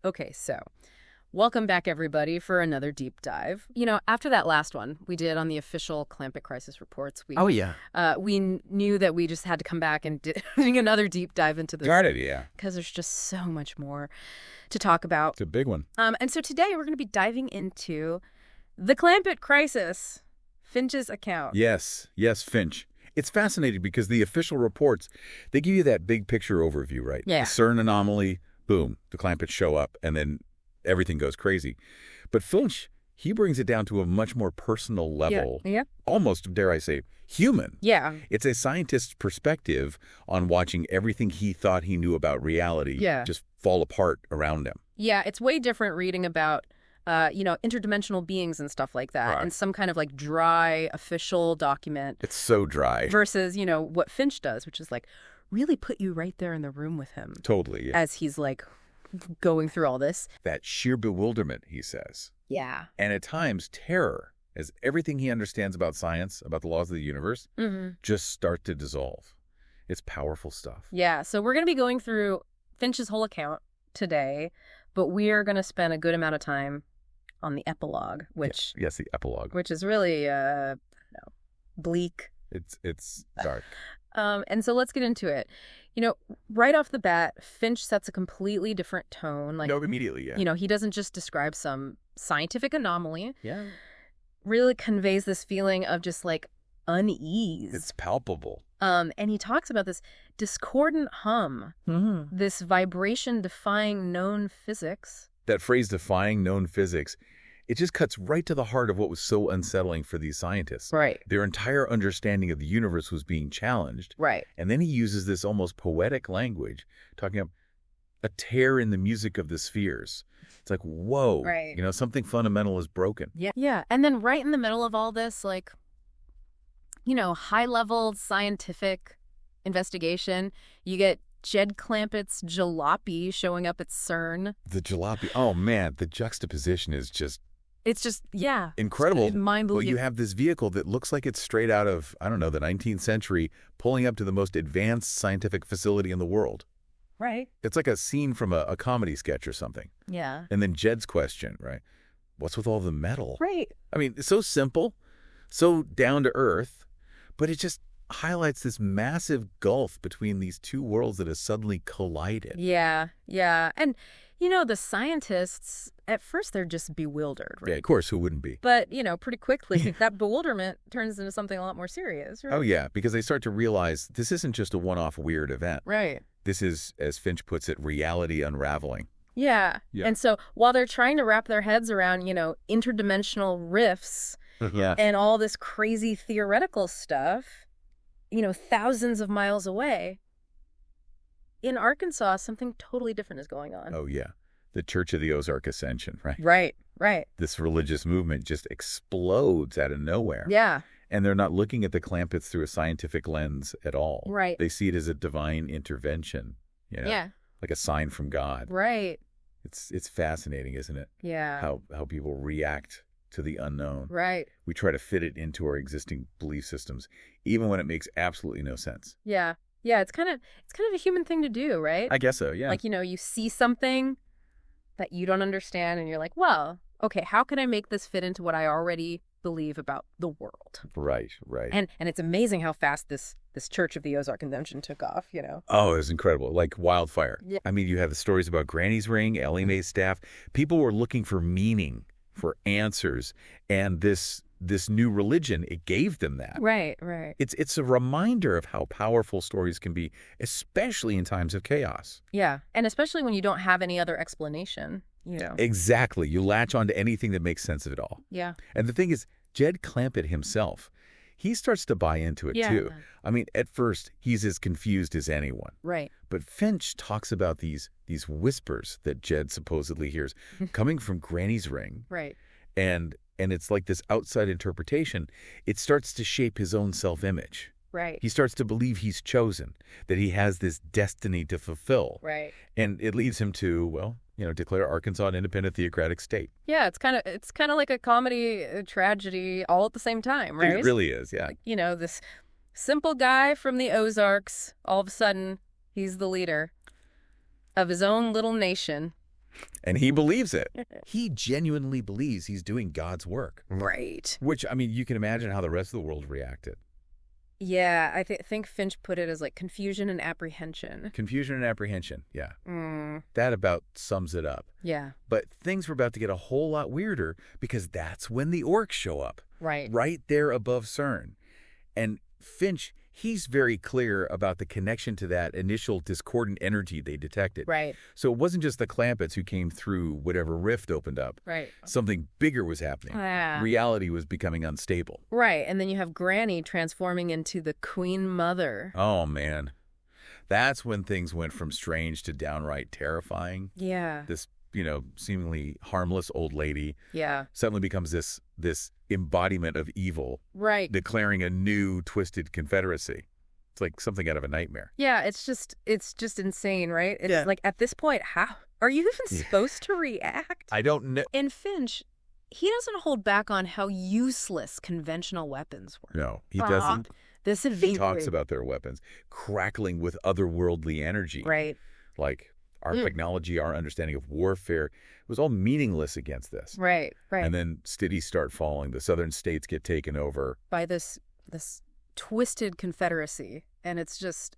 Okay, so welcome back, everybody, for another deep dive. After that last one we did on the official Clampett crisis reports, Oh, yeah. we knew that we just had to come back and doing another deep dive into this Got it, yeah. because there's just so much more to talk about. It's a big one. And so today we're going to be diving into the Clampett crisis, Finch's account. Yes, Finch. It's fascinating because the official reports, they give you that big picture overview, right? Yeah. The CERN anomaly, boom, the Clampetts show up, and then everything goes crazy. But Finch, he brings it down to a much more personal level, Yeah. almost, dare I say, human. Yeah. It's a scientist's perspective on watching everything he thought he knew about reality just fall apart around him. Yeah, it's way different reading about interdimensional beings and stuff like that, Right. and some kind of like dry official document It's so dry. versus, what Finch does, which is like really put you right there in the room with him Totally, yeah. as he's like going through all this. That sheer bewilderment, he says. Yeah. And at times, terror, as everything he understands about science, about the laws of the universe, just start to dissolve. It's powerful stuff. Yeah, so we're going to be going through Finch's whole account today, but we are going to spend a good amount of time on the epilogue, which Yes, the epilogue. which is really bleak. It's dark. And so let's get into it. Right off the bat, Finch sets a completely different tone. Like, No, immediately, yeah. he doesn't just describe some scientific anomaly. Yeah. Really conveys this feeling of just like unease. It's palpable. And he talks about this discordant hum, this vibration defying known physics. That phrase, defying known physics, it just cuts right to the heart of what was so unsettling for these scientists. Right. Their entire understanding of the universe was being challenged. Right. And then he uses this almost poetic language, talking about a tear in the music of the spheres. It's like, whoa, Right. Something fundamental is broken. Yeah. Yeah. And then right in the middle of all this, like, high-level scientific investigation, you get Jed Clampett's jalopy showing up at CERN. The jalopy, oh man, the juxtaposition is just It's just, yeah. incredible. Mind-blowing. Well, you have this vehicle that looks like it's straight out of, I don't know, the 19th century, pulling up to the most advanced scientific facility in the world. Right. It's like a scene from a comedy sketch or something. Yeah. And then Jed's question, right? What's with all the metal? Right. I mean, it's so simple, so down to earth, but it just highlights this massive gulf between these two worlds that has suddenly collided. Yeah. Yeah. And, the scientists, at first, they're just bewildered, right? Yeah, of course, who wouldn't be? But, pretty quickly, that bewilderment turns into something a lot more serious, right? Oh, yeah, because they start to realize this isn't just a one-off weird event. Right. This is, as Finch puts it, reality unraveling. Yeah. Yeah. And so while they're trying to wrap their heads around, interdimensional rifts Yeah. and all this crazy theoretical stuff, thousands of miles away, in Arkansas, something totally different is going on. Oh, yeah. The Church of the Ozark Ascension, right? Right. Right. This religious movement just explodes out of nowhere. Yeah. And they're not looking at the Clampetts through a scientific lens at all. Right. They see it as a divine intervention, Yeah. like a sign from God. Right. It's fascinating, isn't it? Yeah. How people react to the unknown. Right. We try to fit it into our existing belief systems, even when it makes absolutely no sense. Yeah. Yeah. It's kind of a human thing to do, right? I guess so, yeah. Like, you see something that you don't understand and you're like, well, okay, how can I make this fit into what I already believe about the world? Right. And it's amazing how fast this Church of the Ozark Convention took off, Oh, it was incredible, like wildfire. Yeah. I mean, you have the stories about Granny's Ring, Ellie Mae's staff. People were looking for meaning, for answers, and this new religion, it gave them that. Right. It's a reminder of how powerful stories can be, especially in times of chaos. Yeah. And especially when you don't have any other explanation, Exactly. You latch onto anything that makes sense of it all. Yeah. And the thing is, Jed Clampett himself, he starts to buy into it Yeah. too. I mean, at first, he's as confused as anyone. Right. But Finch talks about these whispers that Jed supposedly hears coming from Granny's Ring. Right. And it's like this outside interpretation. It starts to shape his own self-image. Right. He starts to believe he's chosen, that he has this destiny to fulfill. Right. And it leads him to, well, declare Arkansas an independent theocratic state. Yeah, it's kind of like a comedy, a tragedy, all at the same time, right? It really is, yeah. Like, this simple guy from the Ozarks, all of a sudden, he's the leader of his own little nation, And he believes it. He genuinely believes he's doing God's work. Right. Which, I mean, you can imagine how the rest of the world reacted. Yeah, I think Finch put it as like confusion and apprehension. Confusion and apprehension, yeah. Mm, That about sums it up. yeah, But things were about to get a whole lot weirder because that's when the orcs show up. right. Right there above CERN. And Finch, he's very clear about the connection to that initial discordant energy they detected. Right, So it wasn't just the Clampets who came through whatever rift opened up. right. Something bigger was happening. Ah. Reality was becoming unstable. Right, and then you have Granny transforming into the Queen Mother. Oh, man. That's when things went from strange to downright terrifying. Yeah, This, seemingly harmless old lady yeah, suddenly becomes this embodiment of evil, right. declaring a new twisted confederacy. It's like something out of a nightmare. Yeah, it's just insane, right? It's Yeah. like at this point, how are you even Yeah. supposed to react? I don't know. And Finch, he doesn't hold back on how useless conventional weapons were. No, he doesn't. This He adventure. talks about their weapons crackling with otherworldly energy. Right. Like our technology, our understanding of warfare, it was all meaningless against this. Right. And then cities start falling. The southern states get taken over. By this twisted confederacy, and it's just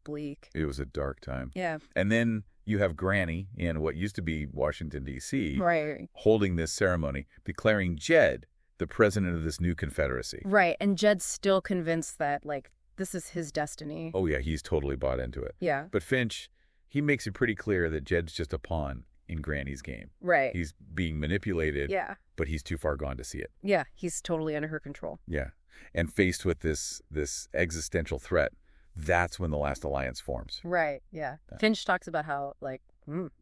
bleak. It was a dark time. Yeah. And then you have Granny in what used to be Washington, D.C., Right. holding this ceremony, declaring Jed the president of this new confederacy. Right. And Jed's still convinced that, like, this is his destiny. Oh, yeah, he's totally bought into it. Yeah. But Finch, he makes it pretty clear that Jed's just a pawn in Granny's game. Right. He's being manipulated, Yeah. but he's too far gone to see it. Yeah. He's totally under her control. Yeah. And faced with this existential threat, that's when the last alliance forms. Right. Yeah. Finch talks about how, like,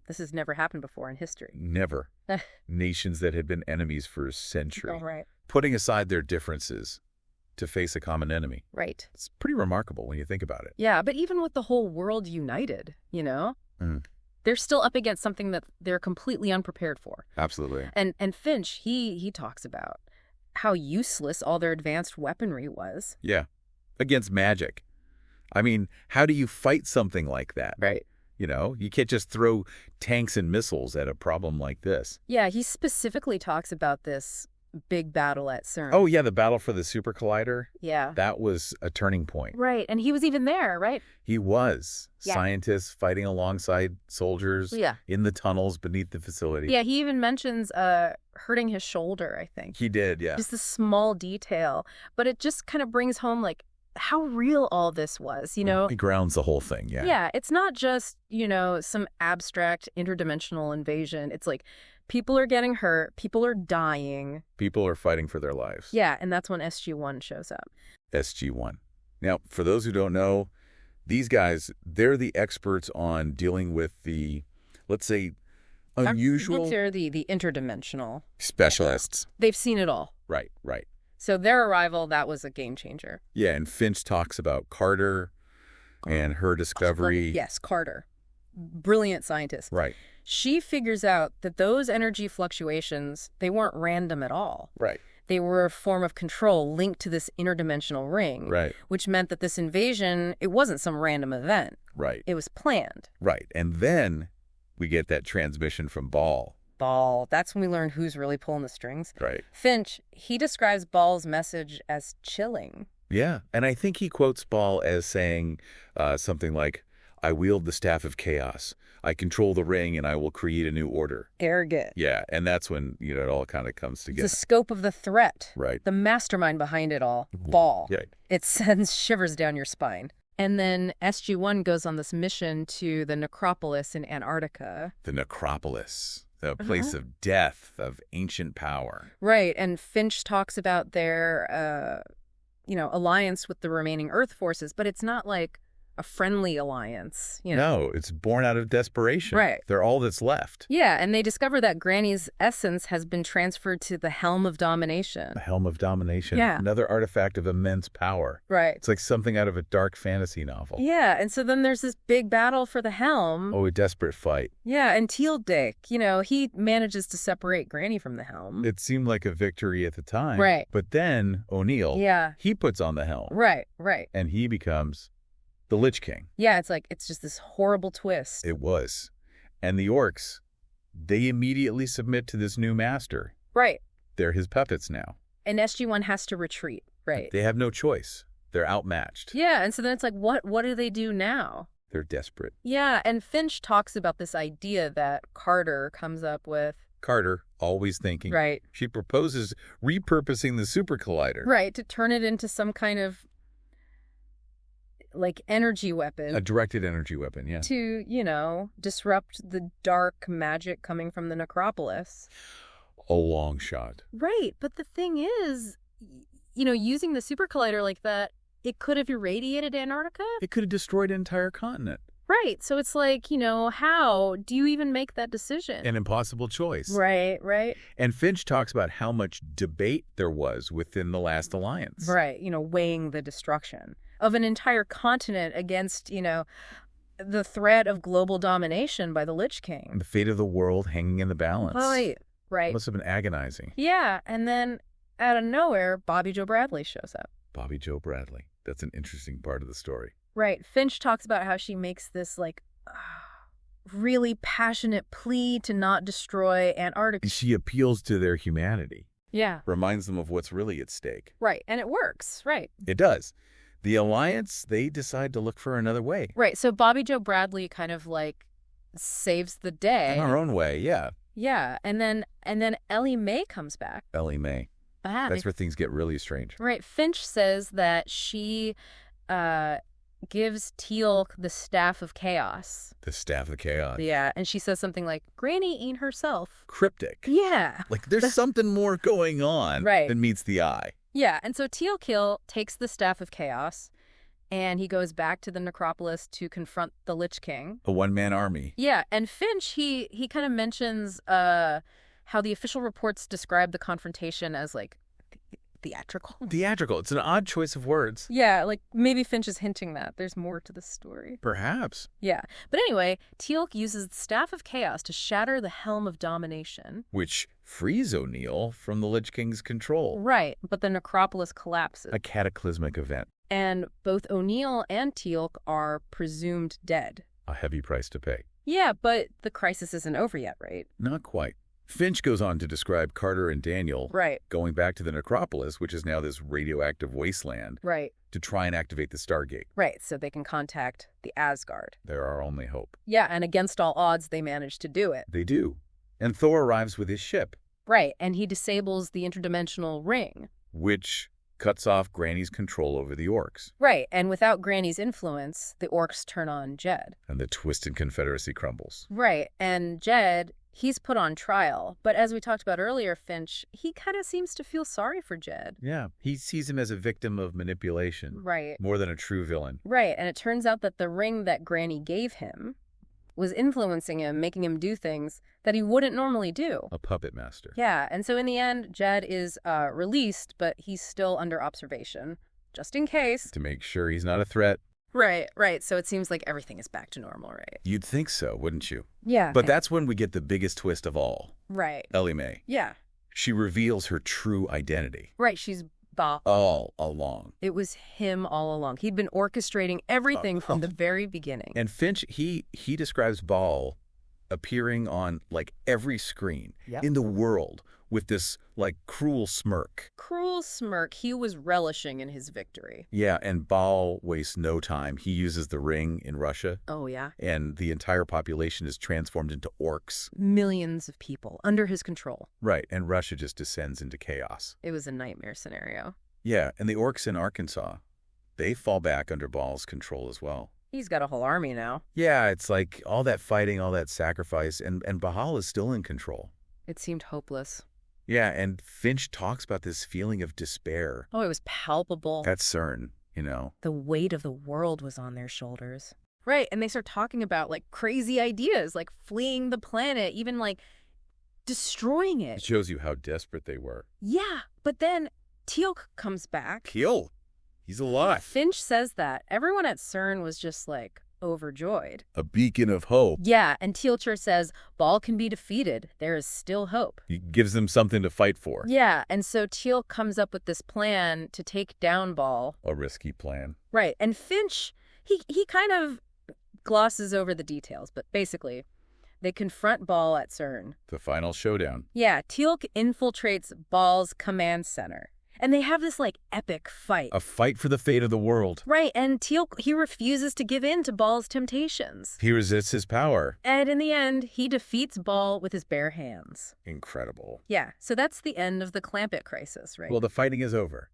this has never happened before in history. Never. Nations that had been enemies for a century. Oh, right. Putting aside their differences to face a common enemy. Right. It's pretty remarkable when you think about it. Yeah. But even with the whole world united, they're still up against something that they're completely unprepared for. Absolutely. And Finch, he talks about how useless all their advanced weaponry was. Yeah. Against magic. I mean, how do you fight something like that? Right. You can't just throw tanks and missiles at a problem like this. Yeah, he specifically talks about this big battle at CERN. Oh, yeah, the battle for the super collider. Yeah. That was a turning point. Right, and he was even there, right? He was. Yeah. Scientists fighting alongside soldiers Yeah. in the tunnels beneath the facility. Yeah, he even mentions hurting his shoulder, I think. He did, yeah. Just a small detail, but it just kind of brings home, like, how real all this was, He grounds the whole thing, yeah. Yeah, it's not just, some abstract interdimensional invasion. It's like people are getting hurt, people are dying. People are fighting for their lives. Yeah, and that's when SG-1 shows up. SG-1. Now, for those who don't know, these guys, they're the experts on dealing with the, let's say, unusual They're the interdimensional specialists. They've seen it all. Right. So their arrival, that was a game changer. Yeah, and Finch talks about Carter and her discovery. Yes, Carter. Brilliant scientist. Right. She figures out that those energy fluctuations, they weren't random at all. Right. They were a form of control linked to this interdimensional ring. Right. Which meant that this invasion, it wasn't some random event. Right. It was planned. Right. And then we get that transmission from Ball. Ball. That's when we learn who's really pulling the strings. Right. Finch, he describes Ball's message as chilling. Yeah. And I think he quotes Ball as saying something like, I wield the staff of chaos. I control the ring and I will create a new order. Arrogant. Yeah. And that's when, it all kind of comes together. The scope of the threat. Right. The mastermind behind it all. Ball. Yeah. It sends shivers down your spine. And then SG-1 goes on this mission to the necropolis in Antarctica. The necropolis. The place of death, of ancient power. Right. And Finch talks about their, alliance with the remaining Earth forces, but it's not like a friendly alliance. No, it's born out of desperation. Right. They're all that's left. Yeah, and they discover that Granny's essence has been transferred to the Helm of Domination. The Helm of Domination. Yeah. Another artifact of immense power. Right. It's like something out of a dark fantasy novel. Yeah, and so then there's this big battle for the Helm. Oh, a desperate fight. Yeah, and Teal Dick, he manages to separate Granny from the Helm. It seemed like a victory at the time. Right. But then O'Neill, Yeah. he puts on the helm. Right. And he becomes the Lich King. Yeah, it's just this horrible twist. It was. And the orcs, They immediately submit to this new master. Right. They're his puppets now. And SG-1 has to retreat. Right. They have no choice. They're outmatched. Yeah, and so then it's like, what do they do now? They're desperate. Yeah, and Finch talks about this idea that Carter comes up with. Carter, always thinking. Right. She proposes repurposing the super collider. Right, to turn it into some kind of, like, energy weapon. A directed energy weapon, yeah. To, disrupt the dark magic coming from the necropolis. A long shot. Right, but the thing is, using the super collider like that, it could have irradiated Antarctica. It could have destroyed an entire continent. Right, so it's like, how do you even make that decision? An impossible choice. Right. And Finch talks about how much debate there was within the last alliance. Right, weighing the destruction of an entire continent against, the threat of global domination by the Lich King. And the fate of the world hanging in the balance. Right. Must have been agonizing. Yeah, and then out of nowhere, Bobby Joe Bradley shows up. Bobby Joe Bradley. That's an interesting part of the story. Right. Finch talks about how she makes this, really passionate plea to not destroy Antarctica. She appeals to their humanity. Yeah. Reminds them of what's really at stake. Right. And it works. Right. It does. The Alliance, they decide to look for another way. Right. So Bobby Joe Bradley kind of, saves the day. In our own way, yeah. Yeah. And then Ellie Mae comes back. Ellie Mae. That's where things get really strange. Right. Finch says that she gives Teal'c the Staff of Chaos. The Staff of Chaos. Yeah. And she says something like, Granny ain't herself. Cryptic. Yeah. Like there's something more going on than meets the eye. Yeah. And so Teal'c takes the Staff of Chaos and he goes back to the necropolis to confront the Lich King. A one-man army. Yeah. And Finch, he kind of mentions how the official reports describe the confrontation as theatrical. Theatrical. It's an odd choice of words. Yeah, maybe Finch is hinting that there's more to the story. Perhaps. Yeah. But anyway, Teal'c uses the Staff of Chaos to shatter the Helm of Domination. Which frees O'Neill from the Lich King's control. Right, but the necropolis collapses. A cataclysmic event. And both O'Neill and Teal'c are presumed dead. A heavy price to pay. Yeah, but the crisis isn't over yet, right? Not quite. Finch goes on to describe Carter and Daniel going back to the necropolis, which is now this radioactive wasteland, to try and activate the Stargate. Right, so they can contact the Asgard. They're our only hope. Yeah, and against all odds, they manage to do it. They do. And Thor arrives with his ship. Right, and he disables the interdimensional ring. Which cuts off Granny's control over the orcs. Right, and without Granny's influence, the orcs turn on Jed. And the Twisted Confederacy crumbles. Right, and Jed, he's put on trial. But as we talked about earlier, Finch, he kind of seems to feel sorry for Jed. Yeah, he sees him as a victim of manipulation. Right. More than a true villain. Right, and it turns out that the ring that Granny gave him was influencing him, making him do things that he wouldn't normally do. A puppet master. Yeah, and so in the end, Jed is released, but he's still under observation, just in case. To make sure he's not a threat. Right. So it seems like everything is back to normal, right? You'd think so, wouldn't you? Yeah. But that's when we get the biggest twist of all. Right. Ellie Mae. Yeah. She reveals her true identity. Right, she's Baal. All along. It was him all along. He'd been orchestrating everything from the very beginning. And Finch, he describes Baal appearing on every screen in the world with this cruel smirk. Cruel smirk. He was relishing in his victory. Yeah, and Baal wastes no time. He uses the ring in Russia. Oh, yeah. And the entire population is transformed into orcs. Millions of people under his control. Right, and Russia just descends into chaos. It was a nightmare scenario. Yeah, and the orcs in Arkansas, they fall back under Baal's control as well. He's got a whole army now. Yeah, it's like all that fighting, all that sacrifice, and Baal is still in control. It seemed hopeless. Yeah, and Finch talks about this feeling of despair. Oh, it was palpable. At CERN, The weight of the world was on their shoulders. Right, and they start talking about crazy ideas, fleeing the planet, even destroying it. It shows you how desperate they were. Yeah, but then Teal'c comes back. He's alive. Finch says that. Everyone at CERN was just overjoyed. A beacon of hope. Yeah, and Teal'c says, Baal can be defeated. There is still hope. He gives them something to fight for. Yeah, and so Teal'c comes up with this plan to take down Baal. A risky plan. Right, and Finch, he kind of glosses over the details, but basically, They confront Ball at CERN. The final showdown. Yeah, Teal'c infiltrates Ball's command center. And they have this, like, epic fight. A fight for the fate of the world. Right, and Teal'c, he refuses to give in to Ball's temptations. He resists his power. And in the end, he defeats Ball with his bare hands. Incredible. Yeah, so that's the end of the Clampett crisis, right? Well, the fighting is over.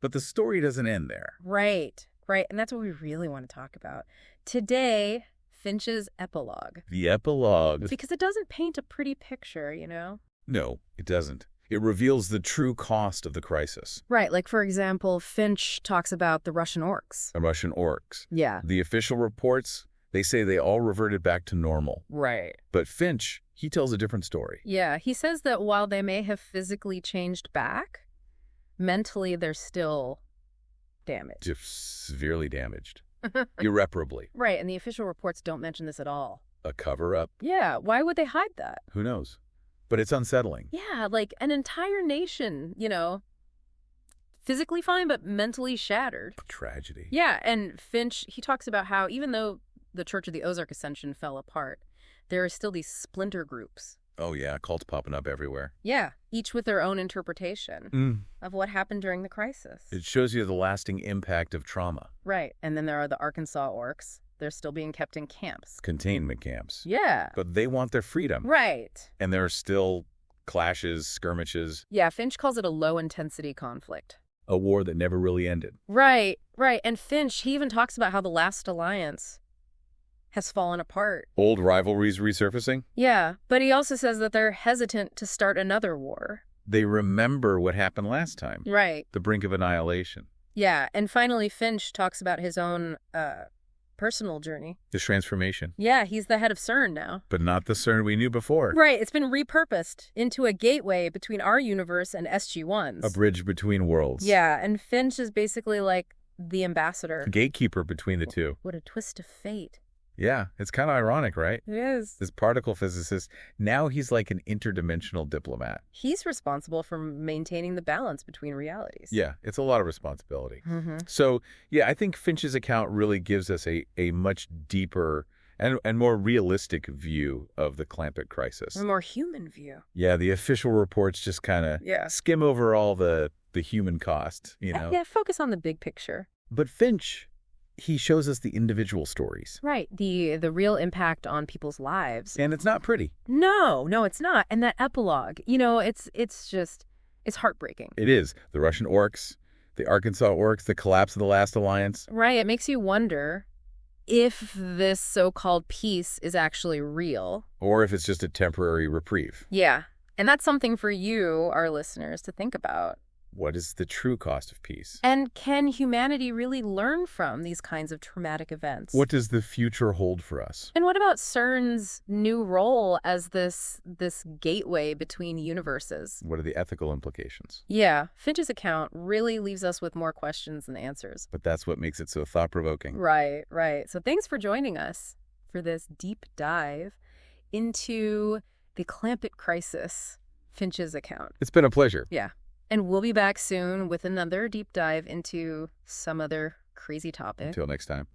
But the story doesn't end there. Right, and that's what we really want to talk about. Today, Finch's epilogue. The epilogue. Because it doesn't paint a pretty picture, you know? No, it doesn't. It reveals the true cost of the crisis. Right, like, for example, Finch talks about the Russian orcs. The Russian orcs. Yeah. The official reports, they say they all reverted back to normal. Right. But Finch, he tells a different story. Yeah, he says that while they may have physically changed back, mentally they're still damaged. Just severely damaged. Irreparably. Right, and the official reports don't mention this at all. A cover-up? Yeah, why would they hide that? Who knows? But it's unsettling. Yeah, like an entire nation, you know, physically fine but mentally shattered. Tragedy. Yeah, and Finch, he talks about how even though the Church of the Ozark Ascension fell apart, there are still these splinter groups. Oh, yeah, cults popping up everywhere. Yeah, each with their own interpretation of what happened during the crisis. It shows you the lasting impact of trauma. Right, and then there are the Arkansas orcs. They're still being kept in camps. Containment camps. Yeah. But they want their freedom. Right. And there are still clashes, skirmishes. Yeah, Finch calls it a low-intensity conflict. A war that never really ended. Right. And Finch, he even talks about how the last alliance has fallen apart. Old rivalries resurfacing? Yeah, but he also says that they're hesitant to start another war. They remember what happened last time. Right. The brink of annihilation. Yeah, and finally Finch talks about his own personal journey. His transformation. Yeah, he's the head of CERN now. But not the CERN we knew before. Right, it's been repurposed into a gateway between our universe and SG-1's. A bridge between worlds. Yeah, and Finch is basically like the ambassador. Gatekeeper between the two. What a twist of fate. Yeah, it's kind of ironic, right? It is. This particle physicist, now he's like an interdimensional diplomat. He's responsible for maintaining the balance between realities. Yeah, it's a lot of responsibility. Mm-hmm. So, yeah, I think Finch's account really gives us a much deeper and more realistic view of the Clampett crisis. A more human view. Yeah, the official reports just kind of skim over all the human cost, you know? Yeah, focus on the big picture. But Finch, he shows us the individual stories. Right, the real impact on people's lives. And it's not pretty. No, it's not. And that epilogue, you know, it's heartbreaking. It is. The Russian orcs, the Arkansas orcs, the collapse of the last alliance. Right, it makes you wonder if this so-called peace is actually real. Or if it's just a temporary reprieve. Yeah, and that's something for you, our listeners, to think about. What is the true cost of peace? And can humanity really learn from these kinds of traumatic events? What does the future hold for us? And what about CERN's new role as this gateway between universes? What are the ethical implications? Yeah, Finch's account really leaves us with more questions than answers. But that's what makes it so thought-provoking. Right. So thanks for joining us for this deep dive into the Clampett crisis, Finch's account. It's been a pleasure. Yeah. And we'll be back soon with another deep dive into some other crazy topic. Until next time.